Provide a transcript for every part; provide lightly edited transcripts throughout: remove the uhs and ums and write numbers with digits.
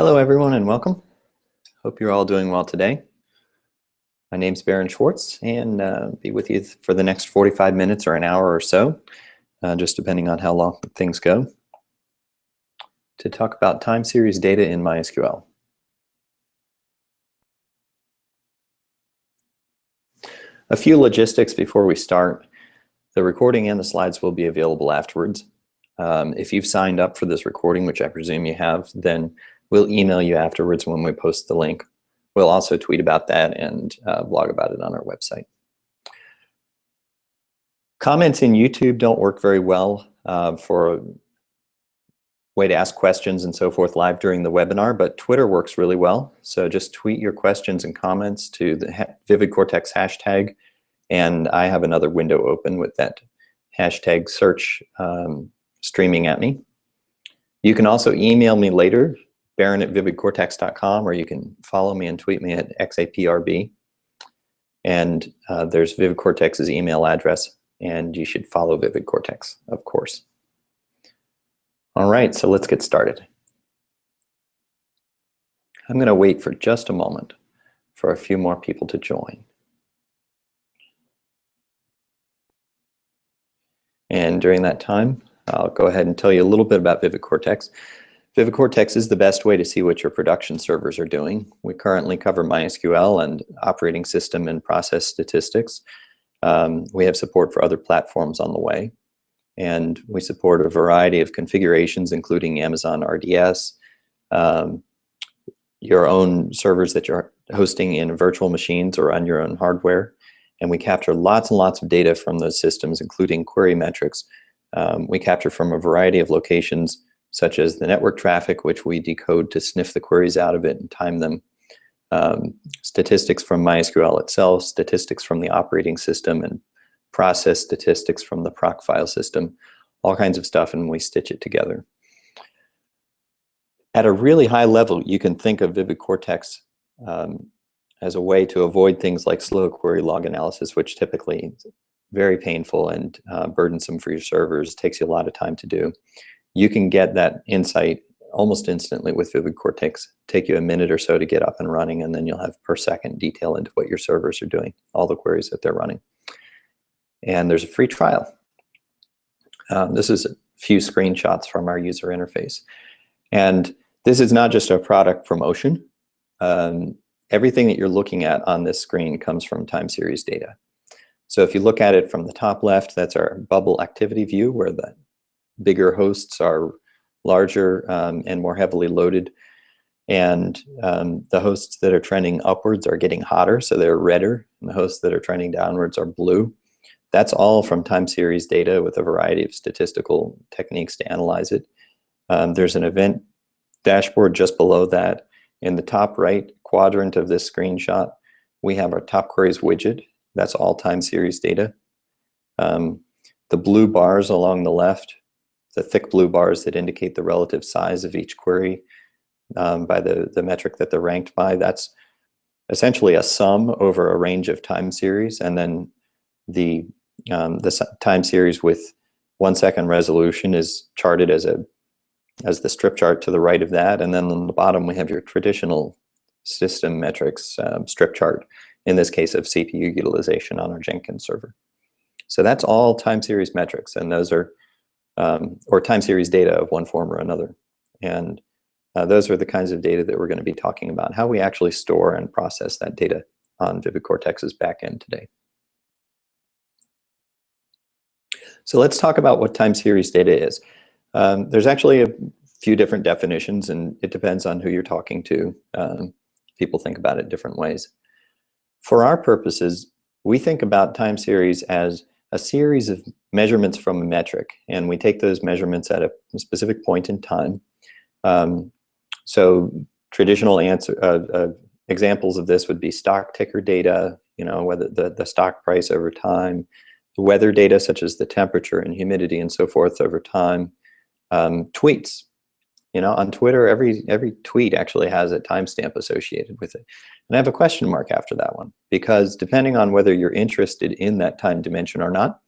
Hello everyone and welcome. Hope you're all doing well today. My name's Baron Schwartz and be with you for the next 45 minutes or an hour or so, just depending on how long things go, to talk about time series data in MySQL. A few logistics before we start. The recording and the slides will be available afterwards. If you've signed up for this recording, which I presume you have, then we'll email you afterwards when we post the link. We'll also tweet about that and blog about it on our website. Comments in YouTube don't work very well for a way to ask questions and so forth live during the webinar, but Twitter works really well. So just tweet your questions and comments to the VIVIDCORTEX hashtag, and I have another window open with that hashtag search streaming at me. You can also email me later, baron@vividcortex.com, or you can follow me and tweet me at XAPRB. And there's VividCortex's email address, and you should follow VividCortex, of course. All right, so let's get started. I'm going to wait for just a moment for a few more people to join. And during that time, I'll go ahead and tell you a little bit about VividCortex. VividCortex is the best way to see what your production servers are doing. We currently cover MySQL and operating system and process statistics. We have support for other platforms on the way. And we support a variety of configurations, including Amazon RDS, your own servers that you're hosting in virtual machines or on your own hardware. And we capture lots and lots of data from those systems, including query metrics. We capture from a variety of locations, such as the network traffic, which we decode to sniff the queries out of it and time them. Statistics from MySQL itself, statistics from the operating system, and process statistics from the proc file system, all kinds of stuff, and we stitch it together. At a really high level, you can think of VividCortex as a way to avoid things like slow query log analysis, which typically is very painful and burdensome for your servers, takes you a lot of time to do. You can get that insight almost instantly with VividCortex. Take you a minute or so to get up and running, and then you'll have per second detail into what your servers are doing, all the queries that they're running. And there's a free trial. This is a few screenshots from our user interface. And this is not just a product promotion. Everything that you're looking at on this screen comes from time series data. So if you look at it from the top left, that's our bubble activity view, where the bigger hosts are larger and more heavily loaded. And the hosts that are trending upwards are getting hotter, so they're redder. And the hosts that are trending downwards are blue. That's all from time series data with a variety of statistical techniques to analyze it. There's an event dashboard just below that. In the top right quadrant of this screenshot, we have our top queries widget. That's all time series data. The blue bars along the left, the thick blue bars that indicate the relative size of each query by the metric that they're ranked by, that's essentially a sum over a range of time series, and then the time series with 1 second resolution is charted as the strip chart to the right of that, and then on the bottom we have your traditional system metrics strip chart, in this case of CPU utilization on our Jenkins server. So that's all time series metrics, and those are or time series data of one form or another. And those are the kinds of data that we're going to be talking about, how we actually store and process that data on VividCortex's backend today. So let's talk about what time series data is. There's actually a few different definitions, and it depends on who you're talking to. People think about it different ways. For our purposes, we think about time series as a series of measurements from a metric, and we take those measurements at a specific point in time. So traditional examples of this would be stock ticker data, whether the stock price over time, weather data such as the temperature and humidity and so forth over time, tweets. On Twitter, every tweet actually has a timestamp associated with it. And I have a question mark after that one, because depending on whether you're interested in that time dimension or not,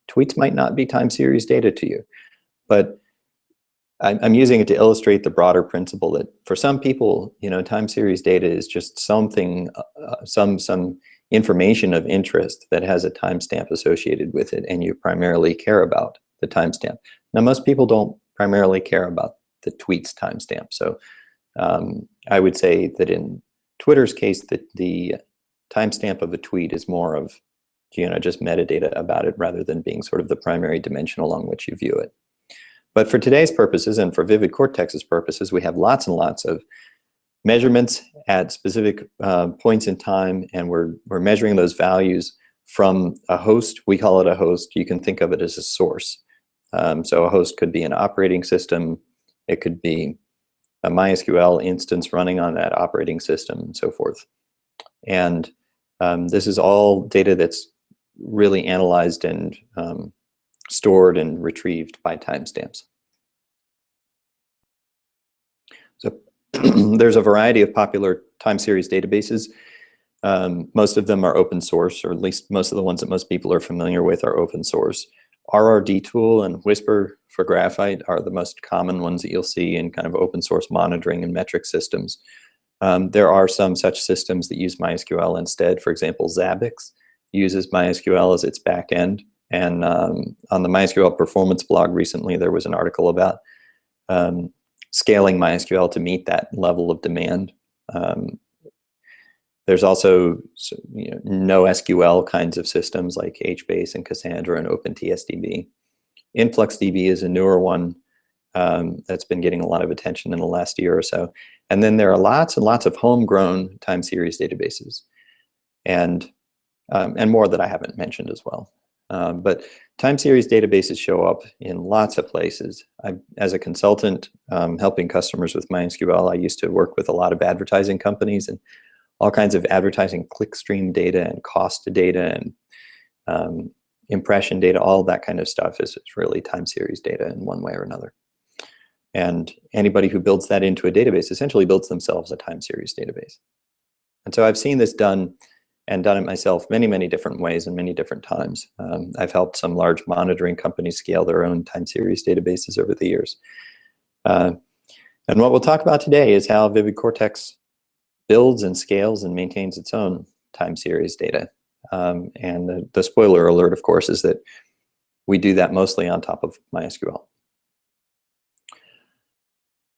tweets might not be time series data to you. But I'm using it to illustrate the broader principle that for some people, time series data is just something, some information of interest that has a timestamp associated with it, and you primarily care about the timestamp. Now, most people don't primarily care about the tweet's timestamp. So I would say that in Twitter's case, that the timestamp of a tweet is more of, just metadata about it rather than being sort of the primary dimension along which you view it. But for today's purposes and for VIVIDCORTEX'S purposes, we have lots and lots of measurements at specific points in time, and we're measuring those values from a host. We call it a host. You can think of it as a source. So a host could be an operating system. It could be a MySQL instance running on that operating system and so forth. And this is all data that's really analyzed and stored and retrieved by timestamps. So there's a variety of popular time series databases. Most of them are open source, or at least most of the ones that most people are familiar with are open source. RRD Tool and Whisper for Graphite are the most common ones that you'll see in kind of open source monitoring and metric systems. There are some such systems that use MySQL instead. For example, Zabbix uses MySQL as its backend. And on the MySQL performance blog recently, there was an article about scaling MySQL to meet that level of demand. There's also NoSQL kinds of systems like HBase and Cassandra and OpenTSDB. InfluxDB is a newer one that's been getting a lot of attention in the last year or so. And then there are lots and lots of homegrown time series databases, and more that I haven't mentioned as well. But time series databases show up in lots of places. As a consultant helping customers with MySQL, I used to work with a lot of advertising companies, and all kinds of advertising clickstream data and cost data and impression data, all that kind of stuff is really time series data in one way or another. And anybody who builds that into a database essentially builds themselves a time series database. And so I've seen this done and done it myself many, many different ways and many different times. I've helped some large monitoring companies scale their own time series databases over the years. And what we'll talk about today is how VIVIDCORTEX builds and scales and maintains its own time series data. And the spoiler alert, of course, is that we do that mostly on top of MySQL.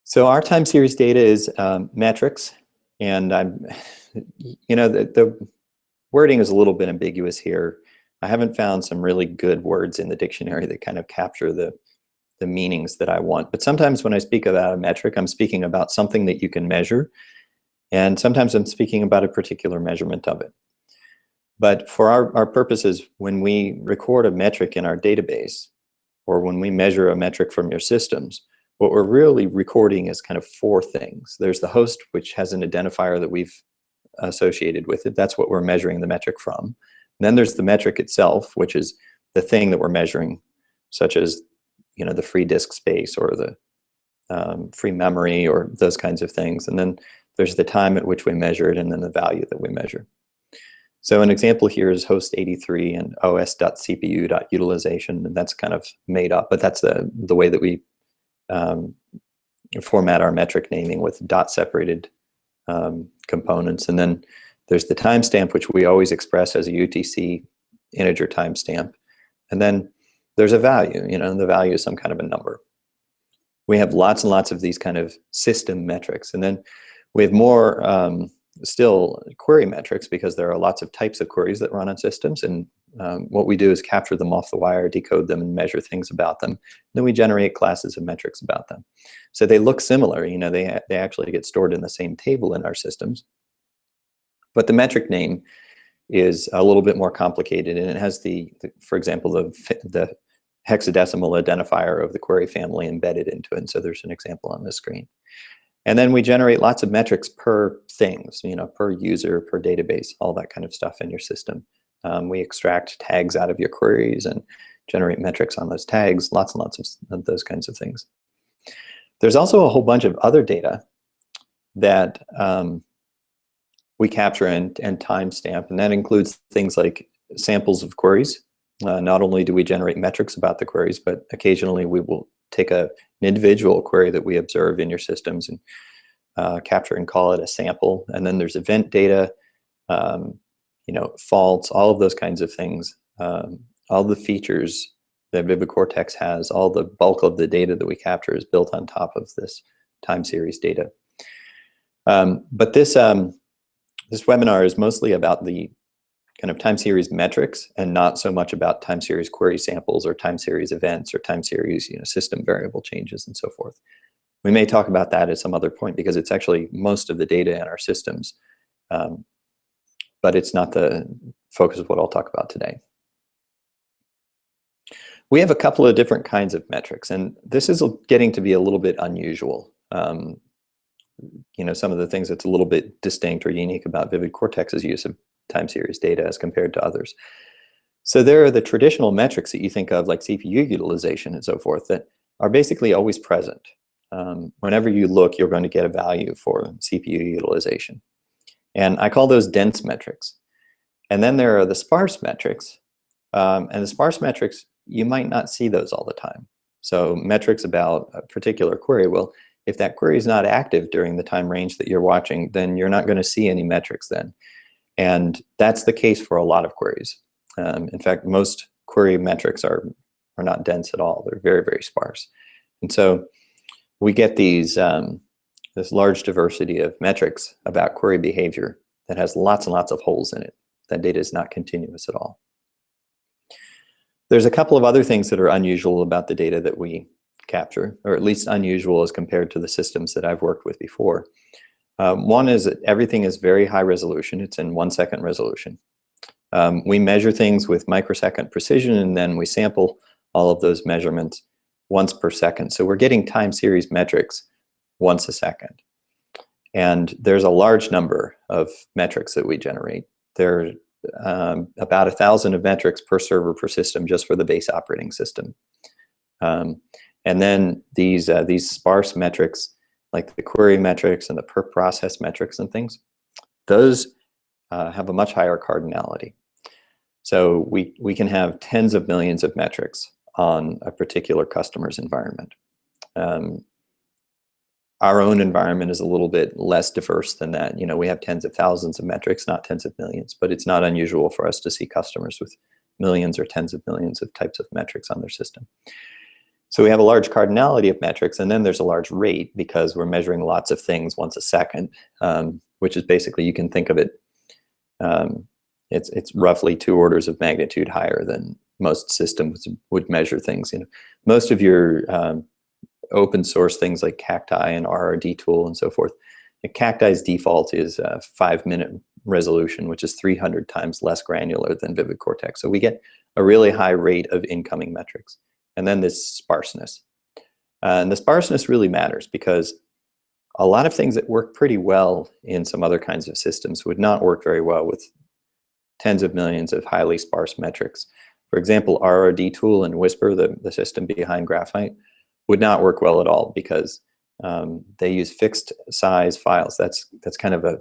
So our time series data is metrics, and the wording is a little bit ambiguous here. I haven't found some really good words in the dictionary that kind of capture the meanings that I want. But sometimes when I speak about a metric, I'm speaking about something that you can measure, and sometimes I'm speaking about a particular measurement of it. But for our purposes, when we record a metric in our database, or when we measure a metric from your systems, what we're really recording is kind of four things. There's the host, which has an identifier that we've associated with it. That's what we're measuring the metric from. And then there's the metric itself, which is the thing that we're measuring, such as the free disk space or the free memory or those kinds of things. And then there's the time at which we measure it, and then the value that we measure. So an example here is host 83 and os.cpu.utilization, and that's kind of made up, but that's the way that we format our metric naming with dot separated components. And then there's the timestamp, which we always express as a UTC integer timestamp. And then there's a value, and the value is some kind of a number. We have lots and lots of these kind of system metrics. And then we have more still query metrics, because there are lots of types of queries that run on systems. And what we do is capture them off the wire, decode them, and measure things about them. Then we generate classes of metrics about them. So they look similar. They actually get stored in the same table in our systems. But the metric name is a little bit more complicated, and it has for example, the hexadecimal identifier of the query family embedded into it. And so there's an example on this screen. And then we generate lots of metrics per things, per user, per database, all that kind of stuff in your system. We extract tags out of your queries and generate metrics on those tags, lots and lots of those kinds of things. There's also a whole bunch of other data that we capture and timestamp, and that includes things like samples of queries. Not only do we generate metrics about the queries, but occasionally we will take an individual query that we observe in your systems and capture and call it a sample. And then there's event data, you know, faults, all of those kinds of things, all the features that VividCortex has, all the bulk of the data that we capture is built on top of this time series data. But this webinar is mostly about the kind of time series metrics and not so much about time series query samples or time series events or time series, you know, system variable changes and so forth. We may talk about that at some other point because it's actually most of the data in our systems, but it's not the focus of what I'll talk about today. We have a couple of different kinds of metrics, and this is getting to be a little bit unusual. You know, some of the things that's a little bit distinct or unique about VividCortex's use of time series data as compared to others. So there are the traditional metrics that you think of, like CPU utilization and so forth, that are basically always present. Whenever you look, you're going to get a value for CPU utilization. And I call those dense metrics. And then there are the sparse metrics. And the sparse metrics, you might not see those all the time. So metrics about a particular query, well, if that query is not active during the time range that you're watching, then you're not going to see any metrics then. And that's the case for a lot of queries. In fact, most query metrics are not dense at all. They're very, very sparse. And so we get these this large diversity of metrics about query behavior that has lots and lots of holes in it. That data is not continuous at all. There's a couple of other things that are unusual about the data that we capture, or at least unusual as compared to the systems that I've worked with before. One is that everything is very high resolution. It's in 1 second resolution. We measure things with microsecond precision, and then we sample all of those measurements once per second. So we're getting time series metrics once a second. And there's a large number of metrics that we generate. There are about 1,000 of metrics per server per system just for the base operating system. And then these sparse metrics, like the query metrics and the per process metrics and things, those have a much higher cardinality. So we can have tens of millions of metrics on a particular customer's environment. Our own environment is a little bit less diverse than that. You know, we have tens of thousands of metrics, not tens of millions, but it's not unusual for us to see customers with millions or tens of millions of types of metrics on their system. So we have a large cardinality of metrics, and then there's a large rate because we're measuring lots of things once a second, which is basically, you can think of it, it's roughly 2 orders of magnitude higher than most systems would measure things. You know, most of your open source things like Cacti and RRD tool and so forth, the Cacti's default is 5-minute resolution, which is 300 times less granular than VividCortex. So we get a really high rate of incoming metrics. And then this sparseness. And the sparseness really matters because a lot of things that work pretty well in some other kinds of systems would not work very well with tens of millions of highly sparse metrics. For example, RRD tool and Whisper, the system behind Graphite, would not work well at all because they use fixed size files. That's kind of a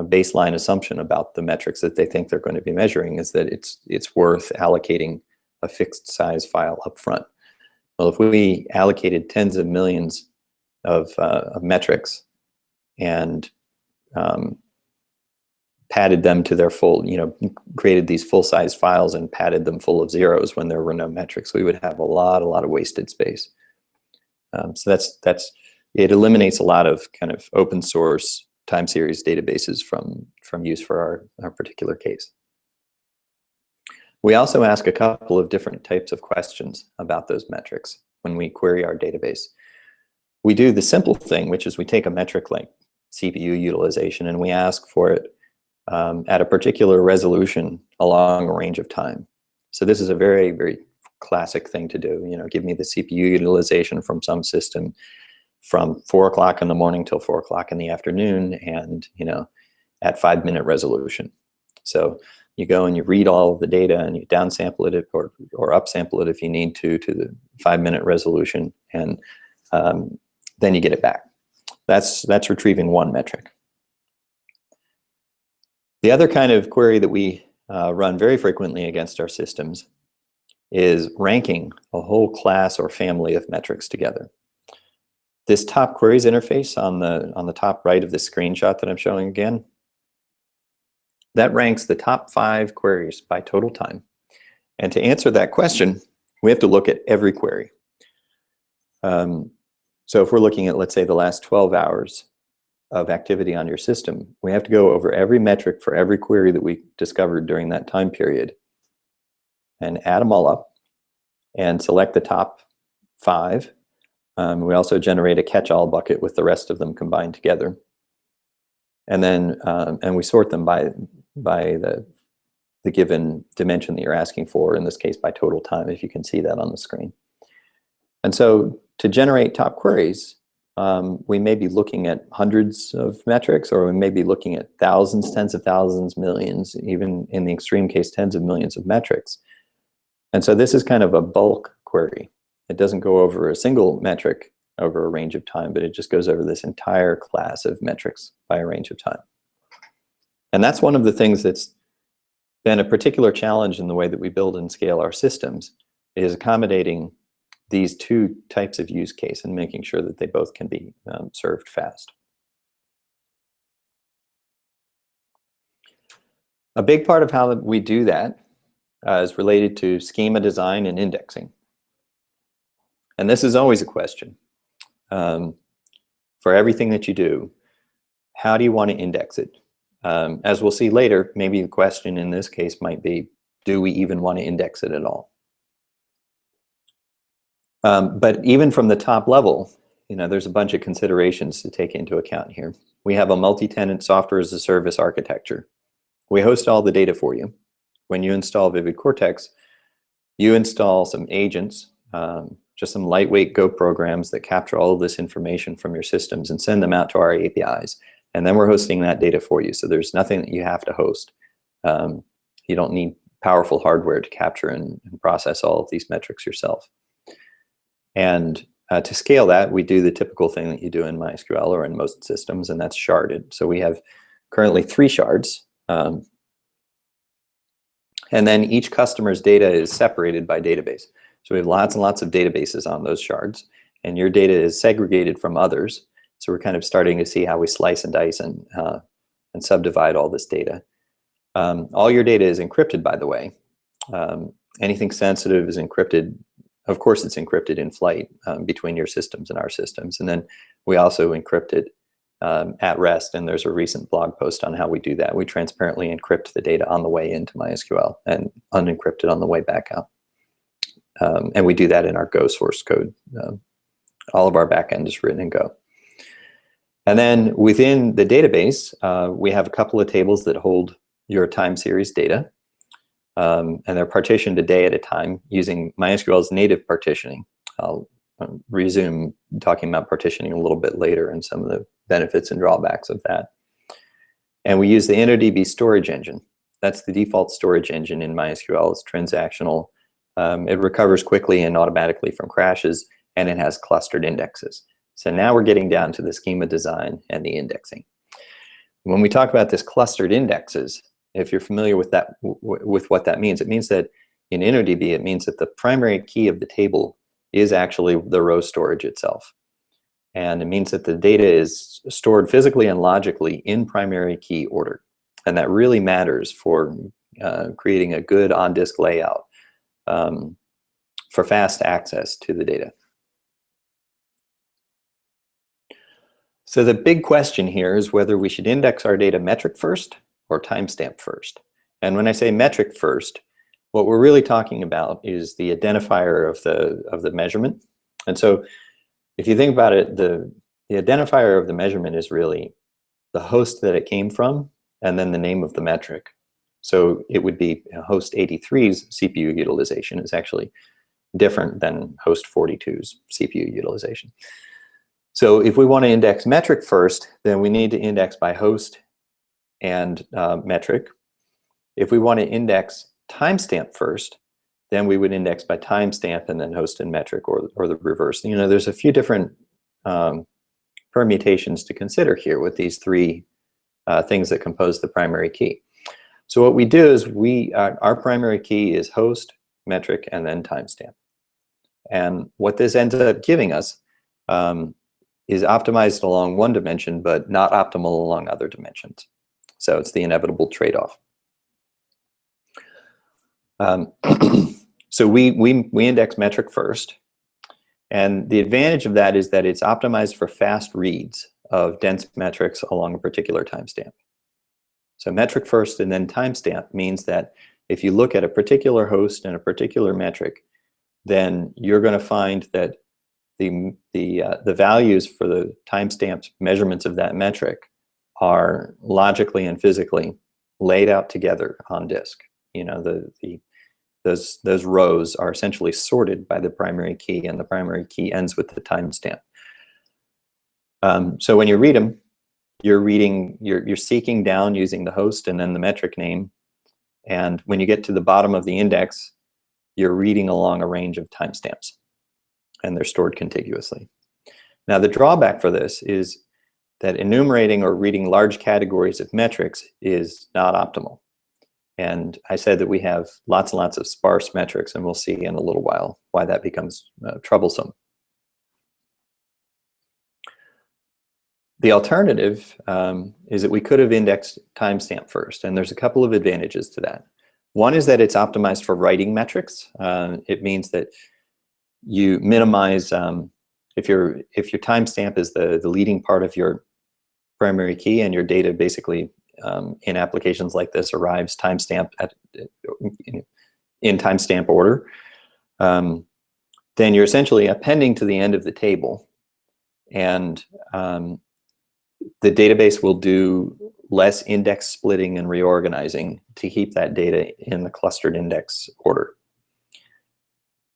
baseline assumption about the metrics that they think they're going to be measuring, is that it's worth allocating a fixed size file up front. Well, if we allocated tens of millions of metrics and padded them to their full, you know, created these full-size files and padded them full of zeros when there were no metrics, we would have a lot of wasted space. So it eliminates a lot of kind of open source time series databases from use for our particular case. We also ask a couple of different types of questions about those metrics when we query our database. We do the simple thing, which is we take a metric like CPU utilization and we ask for it at a particular resolution along a range of time. So this is a very, very classic thing to do. You know, give me the CPU utilization from some system from 4 o'clock in the morning till 4 o'clock in the afternoon, and, you know, at 5-minute resolution. So you go and you read all of the data and you downsample it or upsample it if you need to the 5-minute resolution, and then you get it back. That's retrieving one metric. The other kind of query that we run very frequently against our systems is ranking a whole class or family of metrics together. This top queries interface on the top right of the screenshot that I'm showing again, that ranks the top 5 queries by total time. And to answer that question, we have to look at every query. So if we're looking at, let's say, the last 12 hours of activity on your system, we have to go over every metric for every query that we discovered during that time period and add them all up and select the top 5. We also generate a catch-all bucket with the rest of them combined together. And then and we sort them by the given dimension that you're asking for, in this case by total time, if you can see that on the screen. And so to generate top queries, we may be looking at hundreds of metrics, or we may be looking at thousands, tens of thousands, millions, even in the extreme case, tens of millions of metrics. And so this is kind of a bulk query. It doesn't go over a single metric over a range of time, but it just goes over this entire class of metrics by a range of time. And that's one of the things that's been a particular challenge in the way that we build and scale our systems, is accommodating these two types of use case and making sure that they both can be served fast. A big part of how we do that is related to schema design and indexing. And this is always a question. For everything that you do, how do you want to index it? As we'll see later, maybe the question in this case might be, do we even want to index it at all? But even from the top level, there's a bunch of considerations to take into account here. We have a multi-tenant software as a service architecture. We host all the data for you. When you install VividCortex, you install some agents, just some lightweight Go programs that capture all of this information from your systems and send them out to our APIs. And then we're hosting that data for you. So there's nothing that you have to host. You don't need powerful hardware to capture and process all of these metrics yourself. And to scale that, we do the typical thing that you do in MySQL or in most systems, and that's sharded. So we have currently 3 shards. And then each customer's data is separated by database. So we have lots and lots of databases on those shards, and your data is segregated from others. So we're kind of starting to see how we slice and dice and subdivide all this data. All your data is encrypted, by the way. Anything sensitive is encrypted. Of course, it's encrypted in flight between your systems and our systems. And then we also encrypt it at rest. And there's a recent blog post on how we do that. We transparently encrypt the data on the way into MySQL and unencrypt it on the way back out. And we do that in our Go source code. All of our backend is written in Go. And then within the database, we have a couple of tables that hold your time series data. And they're partitioned a day at a time using MySQL's native partitioning. I'll resume talking about partitioning a little bit later and some of the benefits and drawbacks of that. And we use the InnoDB storage engine. That's the default storage engine in MySQL. It's transactional. It recovers quickly and automatically from crashes, and it has clustered indexes. So now we're getting down to the schema design and the indexing. When we talk about this clustered indexes, if you're familiar with that, with what that means, it means that in InnoDB, it means that the primary key of the table is actually the row storage itself. And it means that the data is stored physically and logically in primary key order. And that really matters for creating a good on-disk layout for fast access to the data. So the big question here is whether we should index our data metric first or timestamp first. And when I say metric first, what we're really talking about is the identifier of the measurement. And so if you think about it, the identifier of the measurement is really the host that it came from and then the name of the metric. So it would be host 83's CPU utilization is actually different than host 42's CPU utilization. So if we want to index metric first, then we need to index by host and metric. If we want to index timestamp first, then we would index by timestamp and then host and metric, or the reverse. There's a few different permutations to consider here with these 3 things that compose the primary key. So what we do is our primary key is host metric, and then timestamp. And what this ends up giving us is optimized along one dimension, but not optimal along other dimensions. So it's the inevitable trade-off. So we index metric first. And the advantage of that is that it's optimized for fast reads of dense metrics along a particular timestamp. So metric first and then timestamp means that if you look at a particular host and a particular metric, then you're going to find that the values for the timestamped measurements of that metric are logically and physically laid out together on disk. You know, those rows are essentially sorted by the primary key, and the primary key ends with the timestamp. So when you read them, you're seeking down using the host and then the metric name, and when you get to the bottom of the index, you're reading along a range of timestamps, and they're stored contiguously. Now, the drawback for this is that enumerating or reading large categories of metrics is not optimal. And I said that we have lots and lots of sparse metrics, and we'll see in a little while why that becomes troublesome. The alternative is that we could have indexed timestamp first, and there's a couple of advantages to that. One is that it's optimized for writing metrics. It means that you minimize, if your timestamp is the leading part of your primary key, and your data basically in applications like this arrives timestamp in timestamp order, then you're essentially appending to the end of the table, and the database will do less index splitting and reorganizing to keep that data in the clustered index order.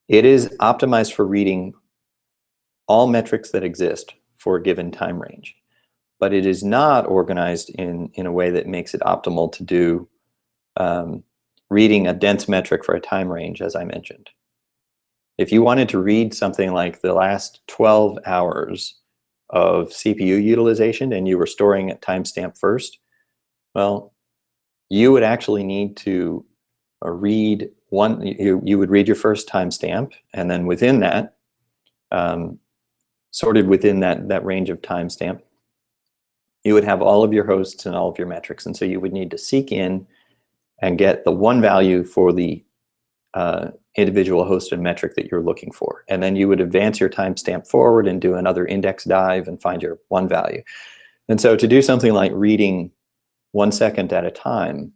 It is optimized for reading all metrics that exist for a given time range, but it is not organized in a way that makes it optimal to do reading a dense metric for a time range, as I mentioned. If you wanted to read something like the last 12 hours of CPU utilization and you were storing at timestamp first, well, you would actually need to read one, you would read your first timestamp, and then within that, sorted within that range of timestamp, you would have all of your hosts and all of your metrics. And so you would need to seek in and get the one value for the individual hosted metric that you're looking for. And then you would advance your timestamp forward and do another index dive and find your one value. And so to do something like reading 1 second at a time,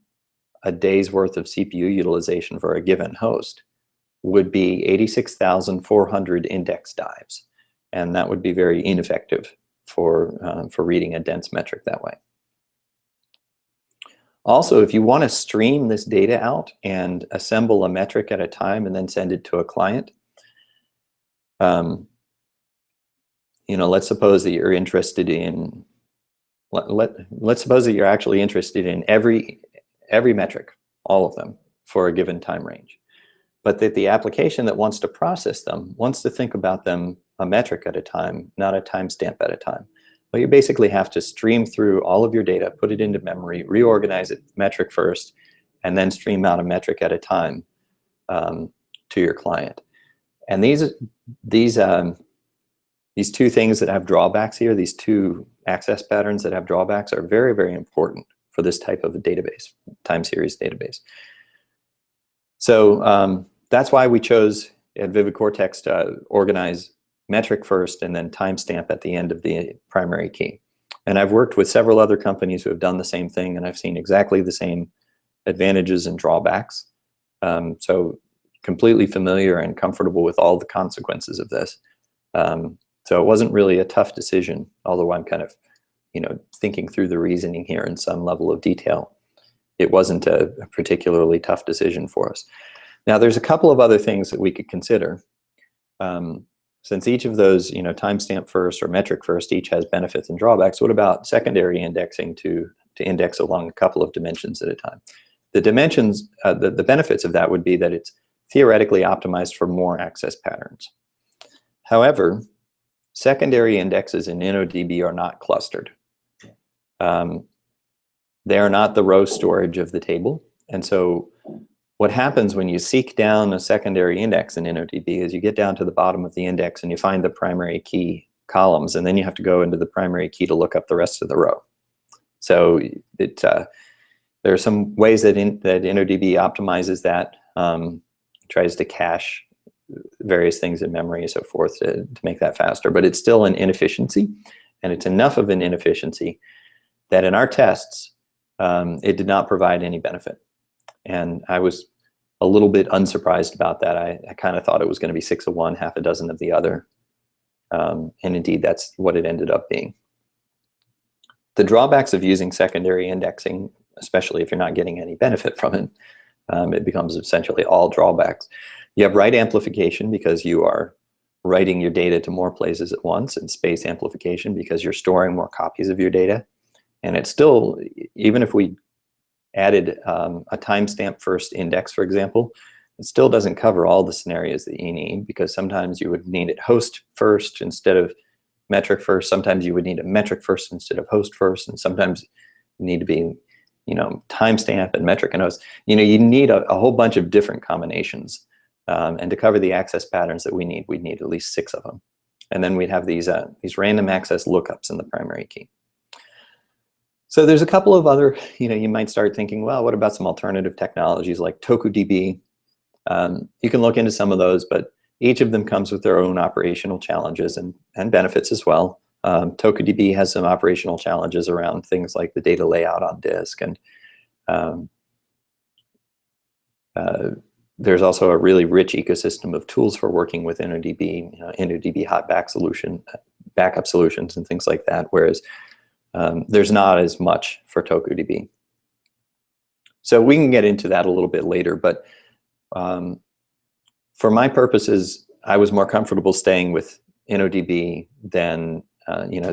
a day's worth of CPU utilization for a given host would be 86,400 index dives. And that would be very ineffective for reading a dense metric that way. Also, if you want to stream this data out and assemble a metric at a time and then send it to a client, you know, let's suppose that you're interested in, let's suppose that you're actually interested in every metric, all of them, for a given time range, but that the application that wants to process them wants to think about them a metric at a time, not a timestamp at a time. Well, you basically have to stream through all of your data, put it into memory, reorganize it metric first, and then stream out a metric at a time to your client. And these two things that have drawbacks here, these two access patterns that have drawbacks, are very, very important for this type of a database, time series database. So that's why we chose at VividCortex to organize metric first and then timestamp at the end of the primary key. And I've worked with several other companies who have done the same thing, and I've seen exactly the same advantages and drawbacks. So completely familiar and comfortable with all the consequences of this. So it wasn't really a tough decision, although I'm kind of, you know, thinking through the reasoning here in some level of detail. It wasn't a particularly tough decision for us. Now, there's a couple of other things that we could consider. Since each of those, you know, timestamp first or metric first, each has benefits and drawbacks, what about secondary indexing to index along a couple of dimensions at a time? The dimensions, the benefits of that would be that it's theoretically optimized for more access patterns. However, secondary indexes in InnoDB are not clustered. They are not the row storage of the table. And so What happens when you seek down a secondary index in InnoDB is you get down to the bottom of the index and you find the primary key columns, and then you have to go into the primary key to look up the rest of the row. So there are some ways that InnoDB optimizes that, tries to cache various things in memory and so forth to make that faster, but it's still an inefficiency, and it's enough of an inefficiency that in our tests, it did not provide any benefit. And I was a little bit unsurprised about that. I kind of thought it was going to be 6 of one, half a dozen of the other. And indeed, that's what it ended up being. The drawbacks of using secondary indexing, especially if you're not getting any benefit from it, it becomes essentially all drawbacks. You have write amplification because you are writing your data to more places at once, and space amplification because you're storing more copies of your data. And it's still, even if we added a timestamp first index, for example, it still doesn't cover all the scenarios that you need, because sometimes you would need it host first instead of metric first. Sometimes you would need a metric first instead of host first, and sometimes you need to be, timestamp and metric and host. You need a whole bunch of different combinations. And to cover the access patterns that we'd need at least 6 of them. And then we'd have these random access lookups in the primary key. So there's a couple of other, you might start thinking, well, what about some alternative technologies like TokuDB? You can look into some of those, but each of them comes with their own operational challenges and benefits as well. TokuDB has some operational challenges around things like the data layout on disk, and there's also a really rich ecosystem of tools for working with InnoDB, InnoDB hot backup solutions and things like that, whereas there's not as much for TokuDB. So we can get into that a little bit later, but for my purposes, I was more comfortable staying with InnoDB than,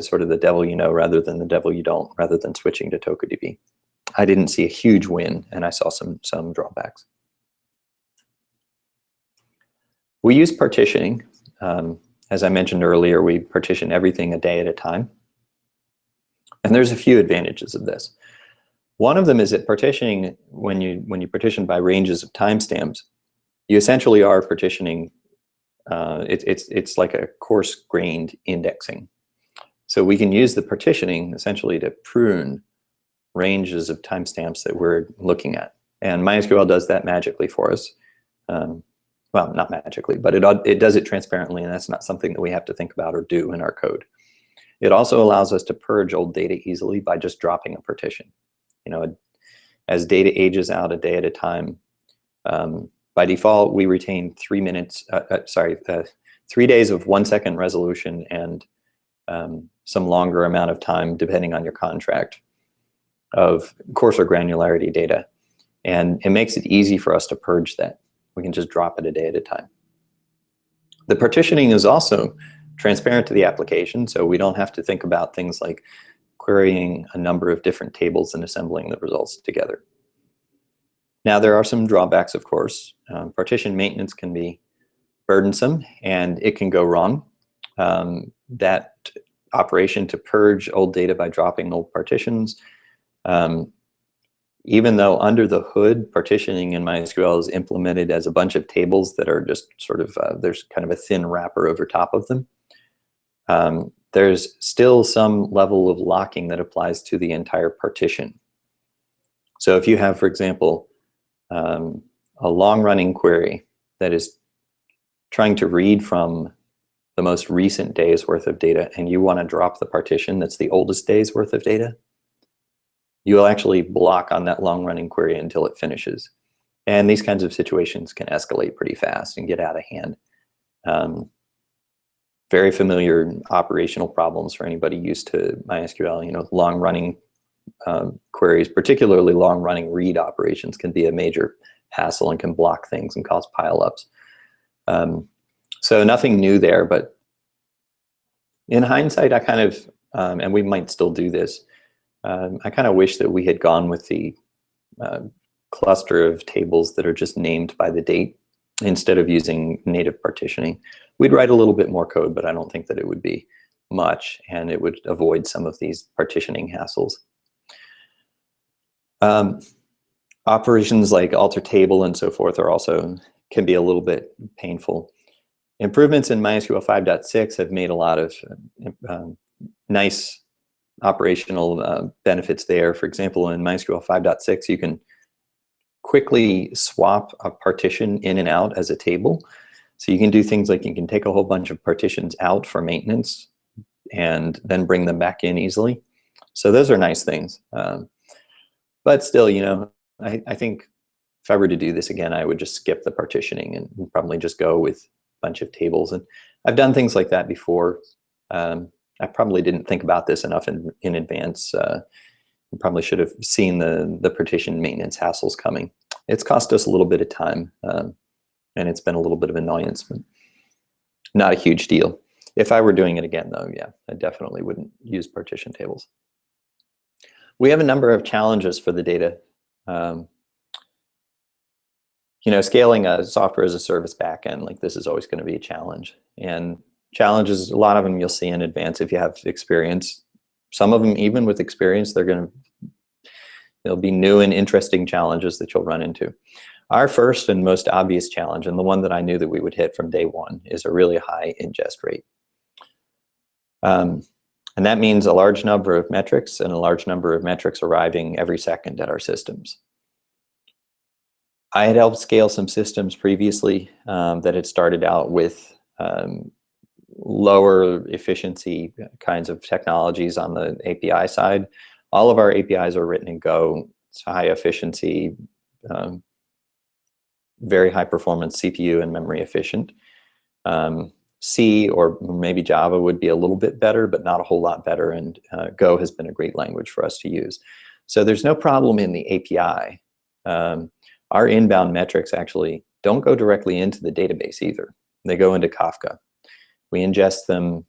sort of the devil you know rather than the devil you don't, rather than switching to TokuDB. I didn't see a huge win, and I saw some drawbacks. We use partitioning. As I mentioned earlier, we partition everything a day at a time. And there's a few advantages of this. One of them is that partitioning, when you partition by ranges of timestamps, you essentially are partitioning, it's like a coarse-grained indexing. So we can use the partitioning essentially to prune ranges of timestamps that we're looking at. And MySQL does that magically for us. Well, not magically, but it does it transparently, and that's not something that we have to think about or do in our code. It also allows us to purge old data easily by just dropping a partition. As data ages out a day at a time, by default, we retain 3 days of 1 second resolution and some longer amount of time, depending on your contract, of coarser granularity data. And it makes it easy for us to purge that. We can just drop it a day at a time. The partitioning is also transparent to the application, so we don't have to think about things like querying a number of different tables and assembling the results together. Now, there are some drawbacks, of course. Partition maintenance can be burdensome, and it can go wrong. That operation to purge old data by dropping old partitions, even though under the hood, partitioning in MySQL is implemented as a bunch of tables that are just sort of, there's kind of a thin wrapper over top of them, there's still some level of locking that applies to the entire partition. So if you have, for example, a long-running query that is trying to read from the most recent day's worth of data, and you want to drop the partition that's the oldest day's worth of data, you'll actually block on that long-running query until it finishes. And these kinds of situations can escalate pretty fast and get out of hand. Very familiar operational problems for anybody used to MySQL. Long-running queries, particularly long-running read operations, can be a major hassle and can block things and cause pileups. So nothing new there, but in hindsight, I kind of, and we might still do this, I kind of wish that we had gone with the cluster of tables that are just named by the date instead of using native partitioning. We'd write a little bit more code, but I don't think that it would be much, and it would avoid some of these partitioning hassles. Operations like alter table and so forth are also can be a little bit painful. Improvements in MySQL 5.6 have made a lot of nice operational benefits there. For example, in MySQL 5.6, you can quickly swap a partition in and out as a table. So you can do things like you can take a whole bunch of partitions out for maintenance and then bring them back in easily. So those are nice things. But still, you know, I think if I were to do this again, I would just skip the partitioning and probably just go with a bunch of tables. And I've done things like that before. I probably didn't think about this enough in advance. Probably should have seen the partition maintenance hassles coming. It's cost us a little bit of time, and it's been a little bit of annoyance, but not a huge deal. If I were doing it again, though, yeah, I definitely wouldn't use partition tables. We have a number of challenges for the data. You know, scaling a software as a service backend like this is always going to be a challenge. And challenges, a lot of them you'll see in advance if you have experience. Some of them, even with experience, there'll be new and interesting challenges that you'll run into. Our first and most obvious challenge, and the one that I knew that we would hit from day one, is a really high ingest rate. And that means a large number of metrics and a large number of metrics arriving every second at our systems. I had helped scale some systems previously that had started out with lower efficiency kinds of technologies on the API side. All of our APIs are written in Go. It's high efficiency, very high performance CPU and memory efficient. C or maybe Java would be a little bit better, but not a whole lot better. And Go has been a great language for us to use. So there's no problem in the API. Our inbound metrics actually don't go directly into the database either. They go into Kafka. We ingest them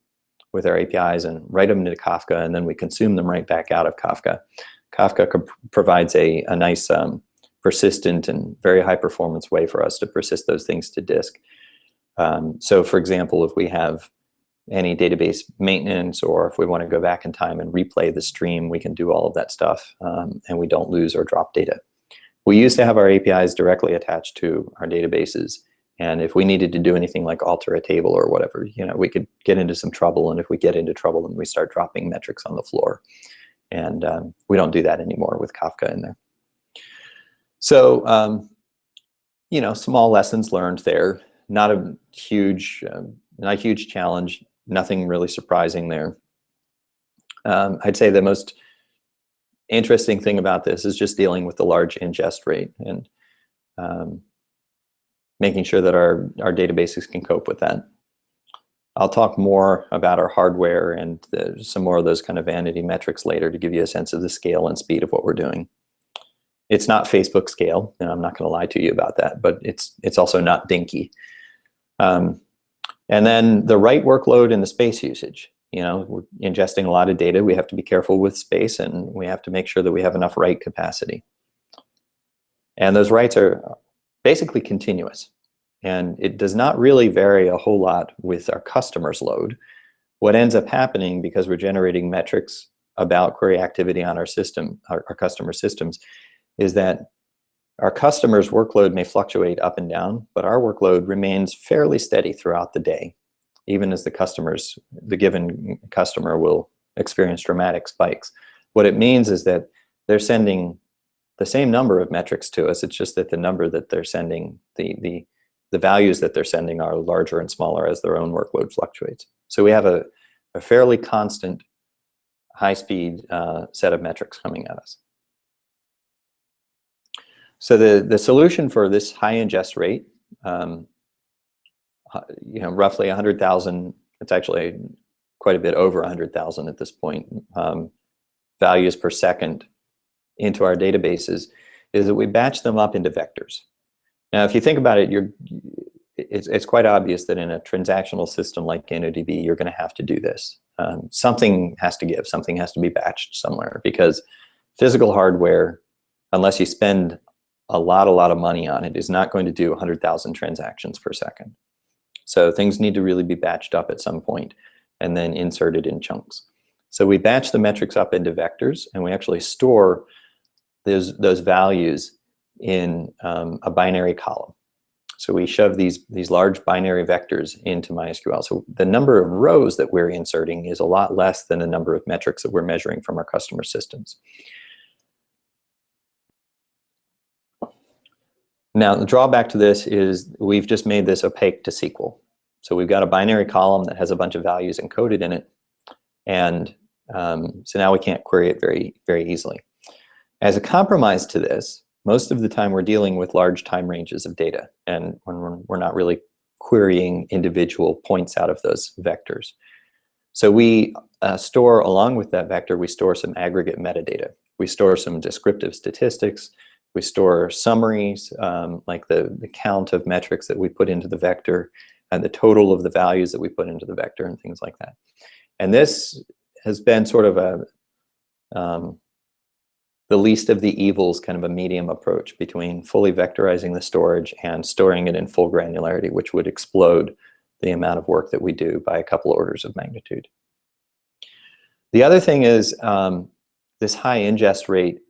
with our APIs and write them into Kafka, and then we consume them right back out of Kafka. Kafka provides a nice persistent and very high performance way for us to persist those things to disk. So for example, if we have any database maintenance, or if we want to go back in time and replay the stream, we can do all of that stuff, and we don't lose or drop data. We used to have our APIs directly attached to our databases, and if we needed to do anything like alter a table or whatever, you know, we could get into some trouble, and if we get into trouble, then we start dropping metrics on the floor. And we don't do that anymore with Kafka in there. So, you know, small lessons learned there. Not a huge challenge. Nothing really surprising there. I'd say the most interesting thing about this is just dealing with the large ingest rate and making sure that our databases can cope with that. I'll talk more about our hardware and some more of those kind of vanity metrics later to give you a sense of the scale and speed of what we're doing. It's not Facebook scale, and I'm not going to lie to you about that, but it's also not dinky. And then the write workload and the space usage. You know, we're ingesting a lot of data. We have to be careful with space, and we have to make sure that we have enough write capacity. And those writes are basically continuous. And it does not really vary a whole lot with our customers' load. What ends up happening, because we're generating metrics about query activity on our system, our customer systems, is that our customers' workload may fluctuate up and down, but our workload remains fairly steady throughout the day, even as the given customer will experience dramatic spikes. What it means is that they're sending the same number of metrics to us. It's just that the number that they're sending, the values that they're sending are larger and smaller as their own workload fluctuates. So we have a fairly constant, high-speed set of metrics coming at us. So the solution for this high ingest rate, you know, roughly 100,000, it's actually quite a bit over 100,000 at this point, values per second into our databases, is that we batch them up into vectors. Now, if you think about it, it's quite obvious that in a transactional system like InnoDB, you're going to have to do this. Something has to give, something has to be batched somewhere, because physical hardware, unless you spend a lot of money on it, is not going to do 100,000 transactions per second. So things need to really be batched up at some point and then inserted in chunks. So we batch the metrics up into vectors, and we actually store those values in a binary column. So we shove these large binary vectors into MySQL. So the number of rows that we're inserting is a lot less than the number of metrics that we're measuring from our customer systems. Now, the drawback to this is we've just made this opaque to SQL. So we've got a binary column that has a bunch of values encoded in it. And so now we can't query it very, very easily. As a compromise to this, most of the time we're dealing with large time ranges of data, and when we're not really querying individual points out of those vectors. So we store, along with that vector, we store some aggregate metadata. We store some descriptive statistics. We store summaries, like the count of metrics that we put into the vector and the total of the values that we put into the vector and things like that. And this has been sort of the least of the evils, kind of a medium approach between fully vectorizing the storage and storing it in full granularity, which would explode the amount of work that we do by a couple orders of magnitude. The other thing is this high ingest rate.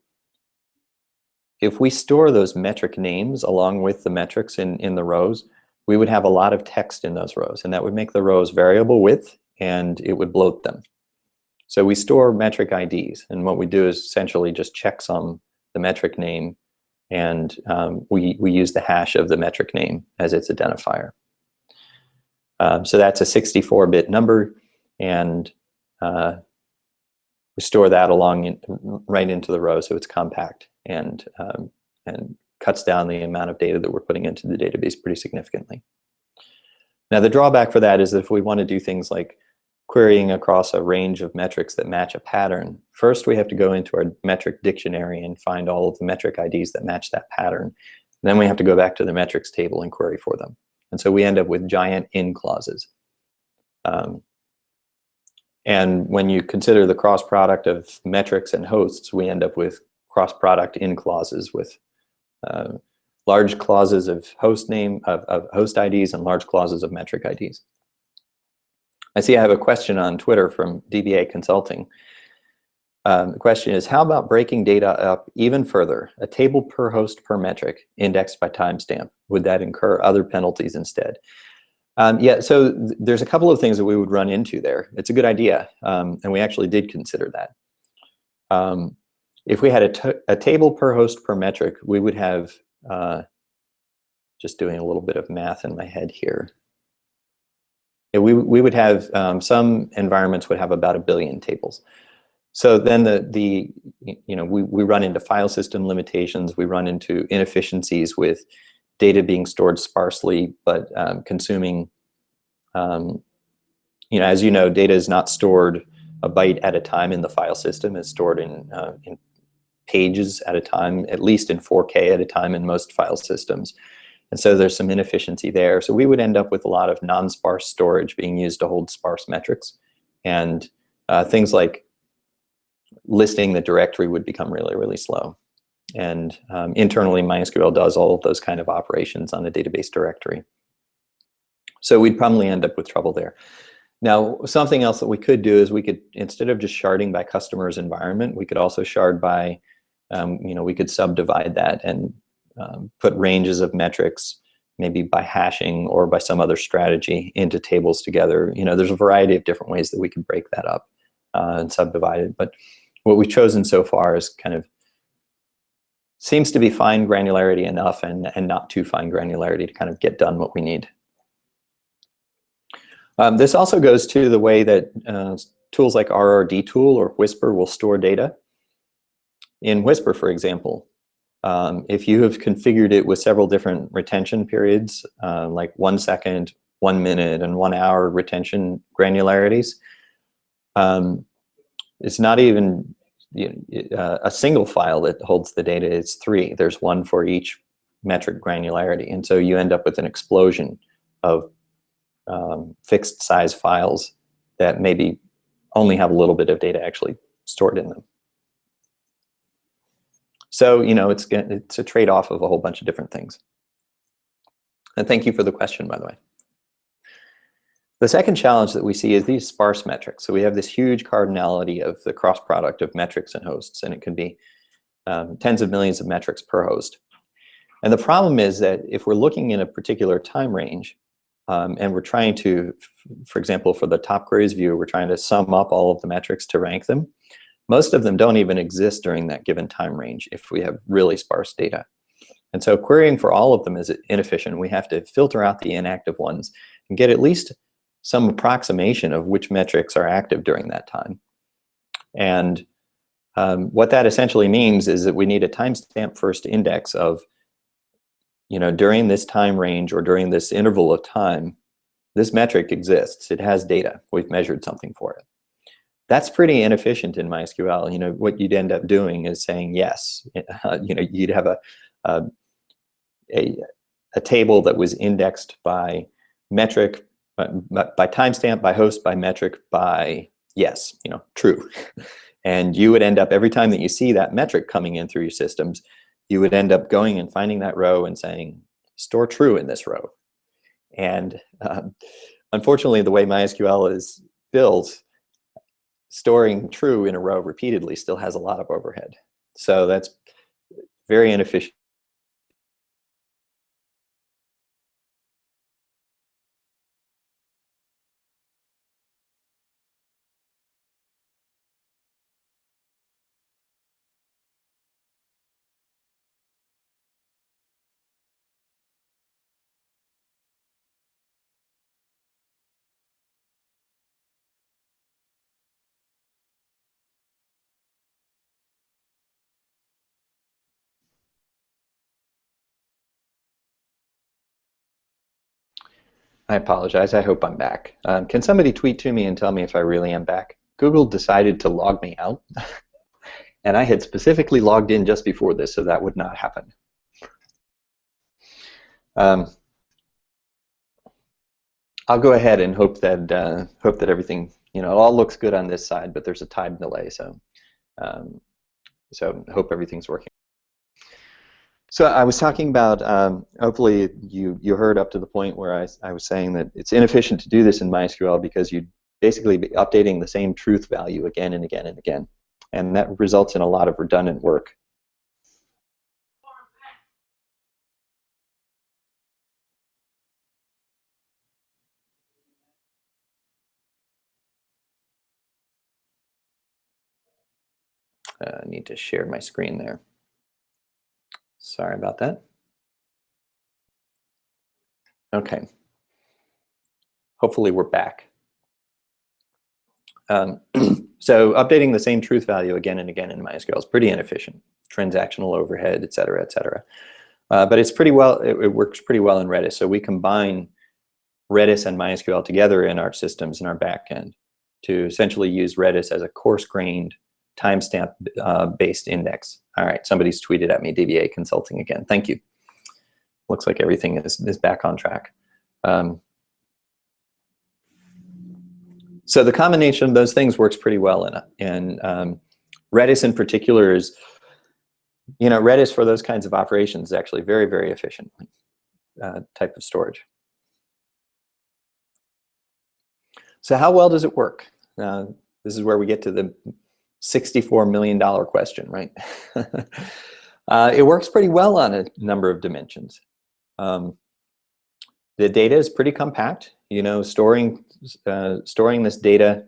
If we store those metric names along with the metrics in the rows, we would have a lot of text in those rows, and that would make the rows variable width, and it would bloat them. So we store metric IDs, and what we do is essentially just checksum the metric name, and we use the hash of the metric name as its identifier. So that's a 64-bit number, and we store that right into the row, so it's compact and cuts down the amount of data that we're putting into the database pretty significantly. Now, the drawback for that is that if we want to do things like querying across a range of metrics that match a pattern, first we have to go into our metric dictionary and find all of the metric IDs that match that pattern. Then we have to go back to the metrics table and query for them. And so we end up with giant in clauses. And when you consider the cross product of metrics and hosts, we end up with cross product in clauses with large clauses of host name, of host IDs, and large clauses of metric IDs. I see I have a question on Twitter from DBA Consulting. The question is, how about breaking data up even further? A table per host per metric indexed by timestamp. Would that incur other penalties instead? Yeah, so there's a couple of things that we would run into there. It's a good idea, and we actually did consider that. If we had a table per host per metric, we would have, just doing a little bit of math in my head here, we would have, some environments would have about 1 billion tables. So then we run into file system limitations, we run into inefficiencies with data being stored sparsely, but consuming, as you know, data is not stored a byte at a time in the file system. It's stored in pages at a time, at least in 4K at a time in most file systems. And so there's some inefficiency there. So we would end up with a lot of non-sparse storage being used to hold sparse metrics. And things like listing the directory would become really, really slow. And internally, MySQL does all of those kind of operations on a database directory. So we'd probably end up with trouble there. Now, something else that we could do is we could, instead of just sharding by customer's environment, we could also shard by, we could subdivide that and put ranges of metrics, maybe by hashing or by some other strategy, into tables together. There's a variety of different ways that we can break that up and subdivide it. But what we've chosen so far is kind of seems to be fine granularity enough and not too fine granularity to kind of get done what we need. This also goes to the way that tools like RRD tool or Whisper will store data. In Whisper, for example, if you have configured it with several different retention periods, like 1 second, 1 minute, and 1 hour retention granularities, it's not even a single file that holds the data. It's 3. There's 1 for each metric granularity. And so you end up with an explosion of fixed size files that maybe only have a little bit of data actually stored in them. So, it's a trade-off of a whole bunch of different things. And thank you for the question, by the way. The second challenge that we see is these sparse metrics. So we have this huge cardinality of the cross product of metrics and hosts, and it can be tens of millions of metrics per host. And the problem is that if we're looking in a particular time range, and we're trying to, for example, for the top queries view, we're trying to sum up all of the metrics to rank them. Most of them don't even exist during that given time range if we have really sparse data. And so querying for all of them is inefficient. We have to filter out the inactive ones and get at least some approximation of which metrics are active during that time. And what that essentially means is that we need a timestamp first index of, during this time range or during this interval of time, this metric exists. It has data. We've measured something for it. That's pretty inefficient in MySQL. What you'd end up doing is saying yes. You'd have a table that was indexed by metric, by timestamp, by host, by metric, by yes, true. And you would end up, every time that you see that metric coming in through your systems, you would end up going and finding that row and saying, store true in this row. And unfortunately, the way MySQL is built, storing true in a row repeatedly still has a lot of overhead. So that's very inefficient. I apologize. I hope I'm back. Can somebody tweet to me and tell me if I really am back? Google decided to log me out, and I had specifically logged in just before this, so that would not happen. I'll go ahead and hope that everything, it all looks good on this side, but there's a time delay, so hope everything's working. So I was talking about, hopefully you heard up to the point where I was saying that it's inefficient to do this in MySQL because you'd basically be updating the same truth value again and again and again. And that results in a lot of redundant work. I need to share my screen there. Sorry about that. Okay. Hopefully we're back. So updating the same truth value again and again in MySQL is pretty inefficient. Transactional overhead, et cetera, et cetera. But it's pretty well, it works pretty well in Redis. So we combine Redis and MySQL together in our systems in our backend to essentially use Redis as a coarse-grained timestamp based index. All right, somebody's tweeted at me, DBA Consulting again. Thank you. Looks like everything is back on track. So the combination of those things works pretty well in Redis in particular is, Redis for those kinds of operations is actually very, very efficient type of storage. So how well does it work? This is where we get to the $64 million question, right? It works pretty well on a number of dimensions. The data is pretty compact. Storing this data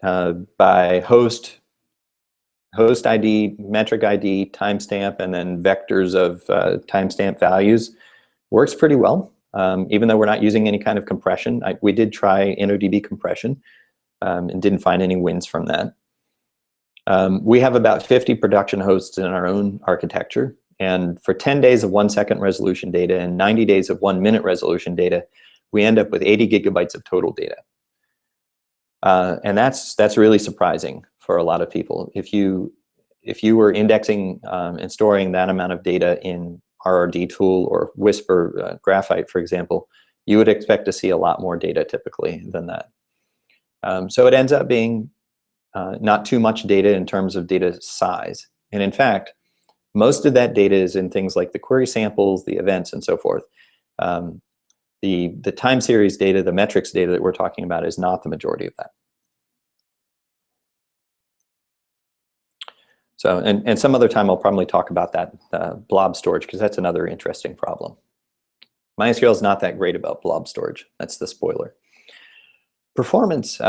by host ID, metric ID, timestamp, and then vectors of timestamp values works pretty well. Even though we're not using any kind of compression. We did try NODB compression and didn't find any wins from that. We have about 50 production hosts in our own architecture. And for 10 days of 1 second resolution data and 90 days of 1 minute resolution data, we end up with 80 gigabytes of total data. And that's really surprising for a lot of people. If you were indexing and storing that amount of data in RRD tool or Whisper Graphite, for example, you would expect to see a lot more data typically than that. So it ends up being not too much data in terms of data size. And in fact, most of that data is in things like the query samples, the events, and so forth. The time series data, the metrics data that we're talking about is not the majority of that. So, and some other time I'll probably talk about that blob storage, because that's another interesting problem. MySQL is not that great about blob storage. That's the spoiler. Performance,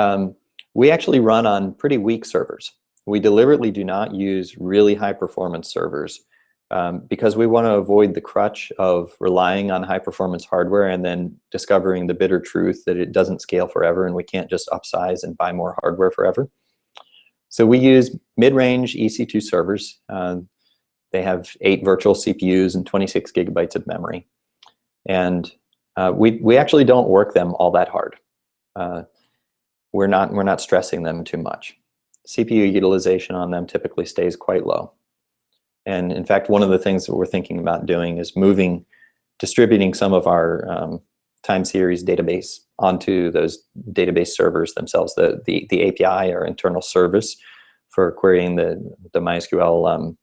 we actually run on pretty weak servers. We deliberately do not use really high performance servers because we want to avoid the crutch of relying on high performance hardware and then discovering the bitter truth that it doesn't scale forever and we can't just upsize and buy more hardware forever. So we use mid-range EC2 servers. They have 8 virtual CPUs and 26 gigabytes of memory. And we actually don't work them all that hard. We're not stressing them too much. CPU utilization on them typically stays quite low. And in fact, one of the things that we're thinking about doing is distributing some of our time series database onto those database servers themselves. The API, or internal service for querying the MySQL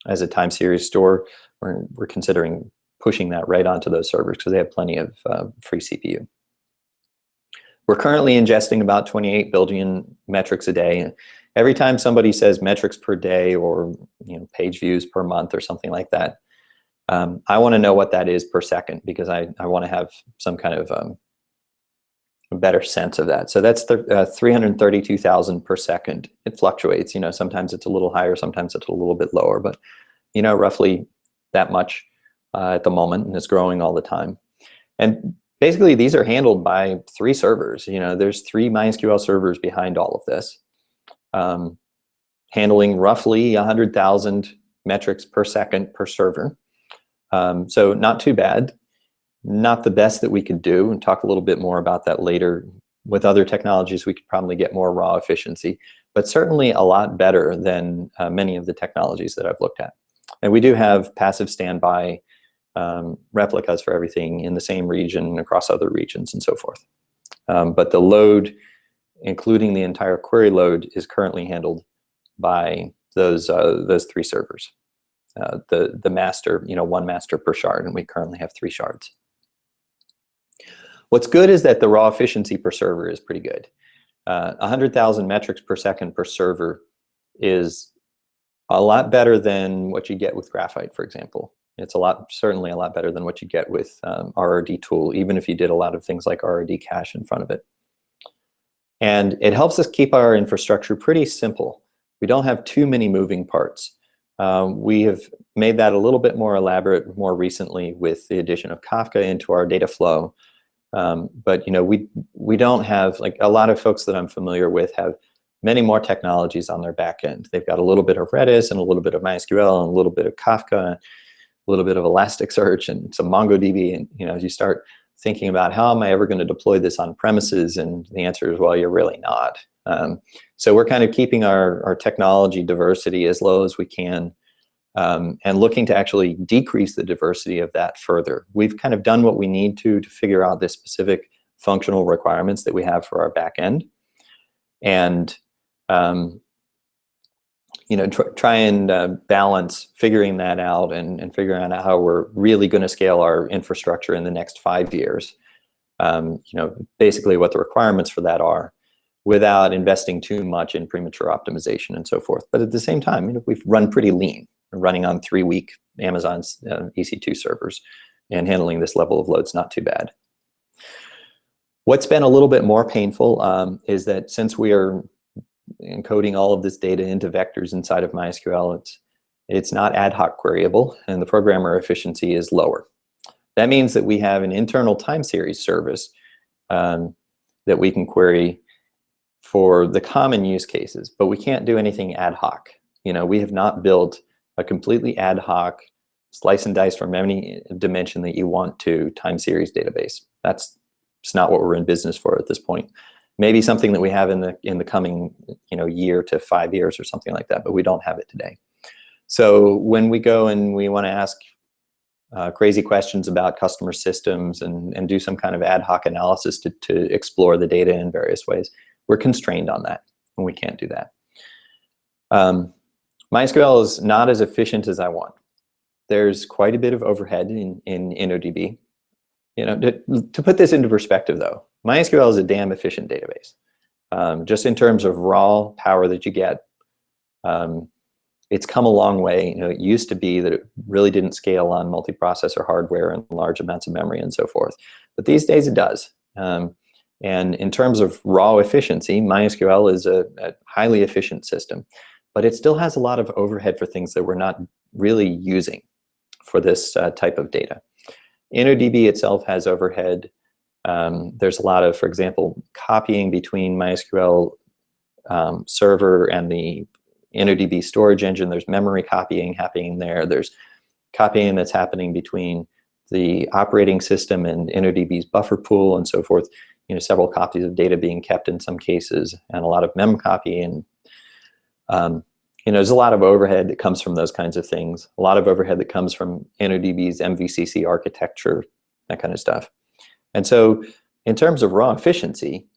as a time series store, we're considering pushing that right onto those servers because they have plenty of free CPU. We're currently ingesting about 28 billion metrics a day. Every time somebody says metrics per day or page views per month or something like that, I want to know what that is per second, because I want to have some kind of a better sense of that. So that's 332,000 per second. It fluctuates. Sometimes it's a little higher, sometimes it's a little bit lower, but roughly that much at the moment, and it's growing all the time. And basically, these are handled by 3 servers. There's 3 MySQL servers behind all of this, handling roughly 100,000 metrics per second per server. So not too bad. Not the best that we could do, and talk a little bit more about that later. With other technologies, we could probably get more raw efficiency, but certainly a lot better than many of the technologies that I've looked at. And we do have passive standby replicas for everything in the same region, across other regions, and so forth. But the load, including the entire query load, is currently handled by those 3 servers. The master, 1 master per shard, and we currently have 3 shards. What's good is that the raw efficiency per server is pretty good. 100,000 metrics per second per server is a lot better than what you get with Graphite, for example. It's certainly a lot better than what you get with RRD tool, even if you did a lot of things like RRD cache in front of it. And it helps us keep our infrastructure pretty simple. We don't have too many moving parts. We have made that a little bit more elaborate more recently with the addition of Kafka into our data flow. But we don't have, like a lot of folks that I'm familiar with have many more technologies on their back end. They've got a little bit of Redis and a little bit of MySQL and a little bit of Kafka, a little bit of Elasticsearch and some MongoDB. And as you start thinking about how am I ever going to deploy this on premises, and the answer is, well, you're really not. So we're kind of keeping our technology diversity as low as we can, and looking to actually decrease the diversity of that further. We've kind of done what we need to figure out the specific functional requirements that we have for our back end, and try and balance figuring that out and figuring out how we're really going to scale our infrastructure in the next 5 years. Basically what the requirements for that are, without investing too much in premature optimization and so forth. But at the same time, we've run pretty lean, running on 3-week Amazon's EC2 servers, and handling this level of load's not too bad. What's been a little bit more painful is that since we are encoding all of this data into vectors inside of MySQL, it's not ad hoc queryable, and the programmer efficiency is lower. That means that we have an internal time series service that we can query for the common use cases, but we can't do anything ad hoc. We have not built a completely ad hoc, slice and dice from any dimension that you want to time series database. It's not what we're in business for at this point. Maybe something that we have in the coming year to 5 years or something like that, but we don't have it today. So when we go and we want to ask crazy questions about customer systems and do some kind of ad hoc analysis to explore the data in various ways, we're constrained on that, and we can't do that. MySQL is not as efficient as I want. There's quite a bit of overhead in InnoDB. To put this into perspective, though, MySQL is a damn efficient database. Just in terms of raw power that you get, It's come a long way. You know, it used to be that it really didn't scale on multiprocessor hardware and large amounts of memory and so forth. But these days it does. And in terms of raw efficiency, MySQL is a highly efficient system, but it still has a lot of overhead for things that we're not really using for this type of data. InnoDB itself has overhead. There's a lot of, for example, copying between MySQL server and the InnoDB storage engine. There's memory copying happening there. There's copying that's happening between the operating system and InnoDB's buffer pool and so forth. You know, several copies of data being kept in some cases, and a lot of mem copy. And you know, there's a lot of overhead that comes from those kinds of things. A lot of overhead that comes from InnoDB's MVCC architecture, that kind of stuff. And so, in terms of raw efficiency,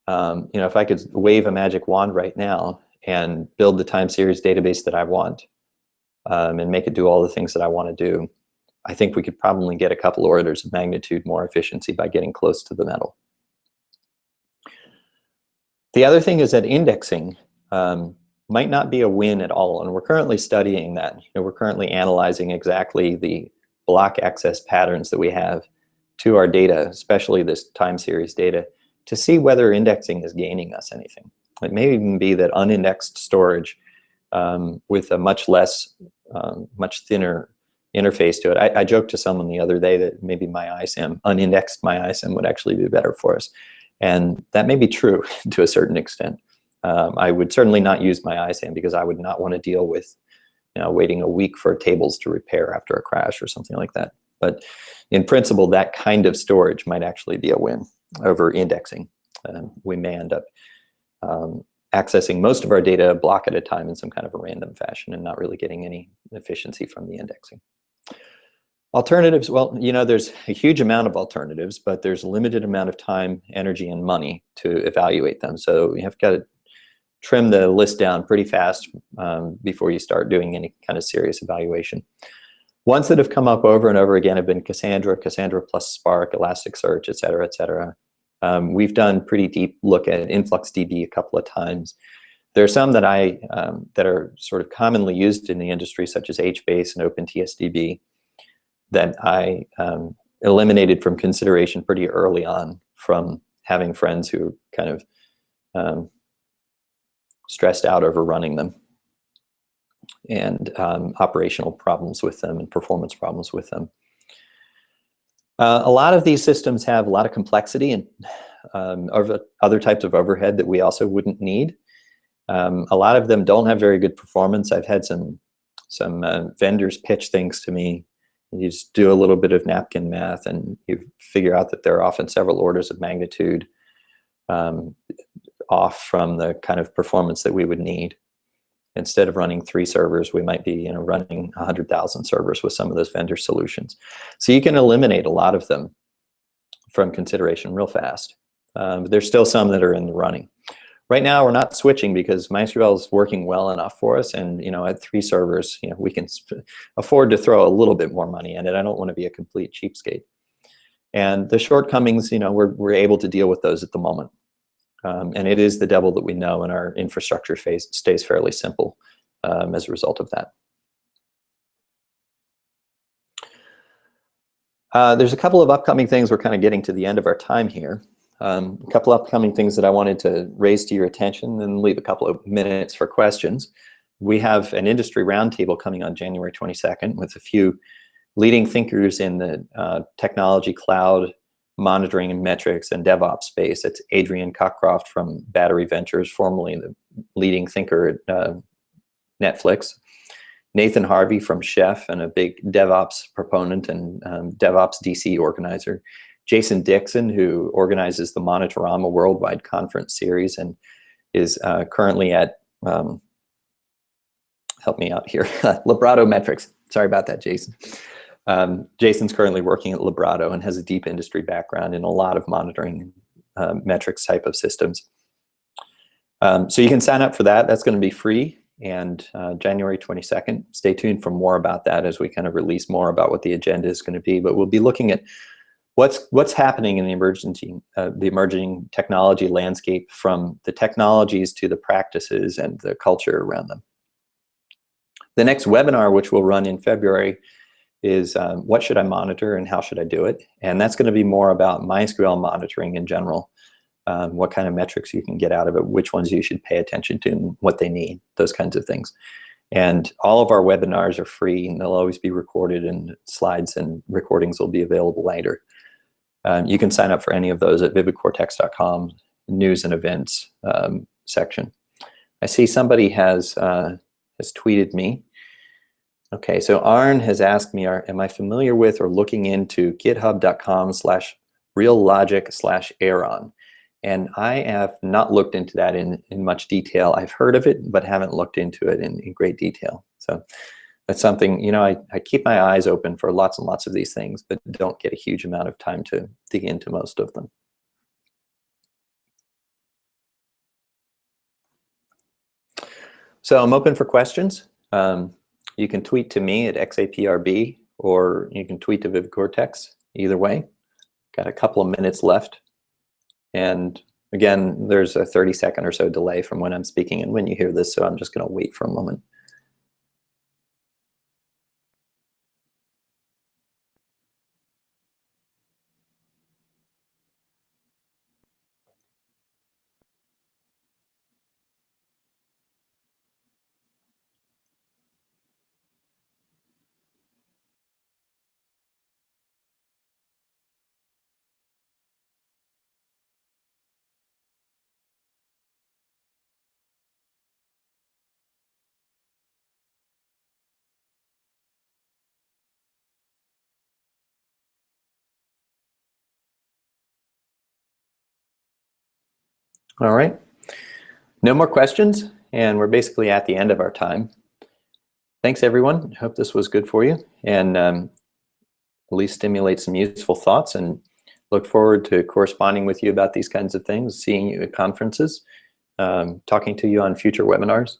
you know, if I could wave a magic wand right now and build the time series database that I want, and make it do all the things that I want to do, I think we could probably get a couple orders of magnitude more efficiency by getting close to the metal. The other thing is that indexing might not be a win at all, and we're currently studying that. You know, we're currently analyzing exactly the block access patterns that we have to our data, especially this time series data, to see whether indexing is gaining us anything. It may even be that unindexed storage with a much thinner interface to it. I joked to someone the other day that maybe my ISAM, unindexed my ISAM, would actually be better for us. And that may be true to a certain extent. I would certainly not use my ISAM because I would not want to deal with, you know, waiting a week for tables to repair after a crash or something like that. But in principle, that kind of storage might actually be a win over indexing. We may end up accessing most of our data a block at a time in some kind of a random fashion and not really getting any efficiency from the indexing. Alternatives, well, you know, there's a huge amount of alternatives, but there's a limited amount of time, energy, and money to evaluate them. So you have got to trim the list down pretty fast before you start doing any kind of serious evaluation. Ones that have come up over and over again have been Cassandra, Cassandra plus Spark, Elasticsearch, et cetera, et cetera. We've done pretty deep look at InfluxDB a couple of times. There are some that that are sort of commonly used in the industry, such as HBase and OpenTSDB, that I eliminated from consideration pretty early on from having friends who kind of stressed out over running them, and operational problems with them and performance problems with them. A lot of these systems have a lot of complexity and other types of overhead that we also wouldn't need. A lot of them don't have very good performance. I've had some vendors pitch things to me. You just do a little bit of napkin math and you figure out that they're often several orders of magnitude off from the kind of performance that we would need. Instead of running 3 servers, we might be, you know, running 100,000 servers with some of those vendor solutions. So you can eliminate a lot of them from consideration real fast. But there's still some that are in the running. Right now, we're not switching because MySQL is working well enough for us, and you know, at 3 servers, you know, we can afford to throw a little bit more money in it. I don't want to be a complete cheapskate. And the shortcomings, you know, we're able to deal with those at the moment. And it is the devil that we know, and our infrastructure stays fairly simple as a result of that. There's a couple of upcoming things. We're kind of getting to the end of our time here. A couple upcoming things that I wanted to raise to your attention and leave a couple of minutes for questions. We have an industry roundtable coming on January 22nd with a few leading thinkers in the technology, cloud, monitoring and metrics, and DevOps space. It's Adrian Cockcroft from Battery Ventures, formerly the leading thinker at Netflix. Nathan Harvey from Chef and a big DevOps proponent and DevOps DC organizer. Jason Dixon, who organizes the Monitorama Worldwide Conference Series and is currently at, help me out here, Librato Metrics. Sorry about that, Jason. Jason's currently working at Librato and has a deep industry background in a lot of monitoring metrics type of systems. So you can sign up for that. That's going to be free, and January 22nd. Stay tuned for more about that as we kind of release more about what the agenda is going to be. But we'll be looking at what's happening in the emerging technology landscape, from the technologies to the practices and the culture around them. The next webinar, which will run in February, is what should I monitor and how should I do it? And that's going to be more about MySQL monitoring in general, what kind of metrics you can get out of it, which ones you should pay attention to and what they need, those kinds of things. And all of our webinars are free and they'll always be recorded, and slides and recordings will be available later. You can sign up for any of those at vividcortex.com, news and events section. I see somebody has tweeted me. Okay, so Arn has asked me, am I familiar with or looking into github.com/reallogic/Aaron? And I have not looked into that in much detail. I've heard of it, but haven't looked into it in great detail. So that's something, you know, I keep my eyes open for lots and lots of these things, but don't get a huge amount of time to dig into most of them. So I'm open for questions. You can tweet to me at XAPRB, or you can tweet to VividCortex, either way. Got a couple of minutes left. And again, there's a 30-second or so delay from when I'm speaking and when you hear this, so I'm just going to wait for a moment. All right. No more questions, and we're basically at the end of our time. Thanks, everyone. I hope this was good for you, and at least stimulate some useful thoughts, and look forward to corresponding with you about these kinds of things, seeing you at conferences, talking to you on future webinars.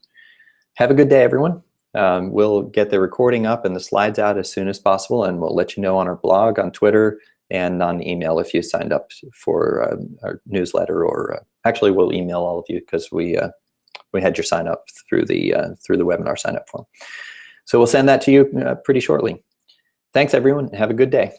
Have a good day, everyone. We'll get the recording up and the slides out as soon as possible, and we'll let you know on our blog, on Twitter, and on email if you signed up for our newsletter, or actually we'll email all of you because we had your sign up through the webinar sign up form. So we'll send that to you pretty shortly. Thanks, everyone. Have a good day.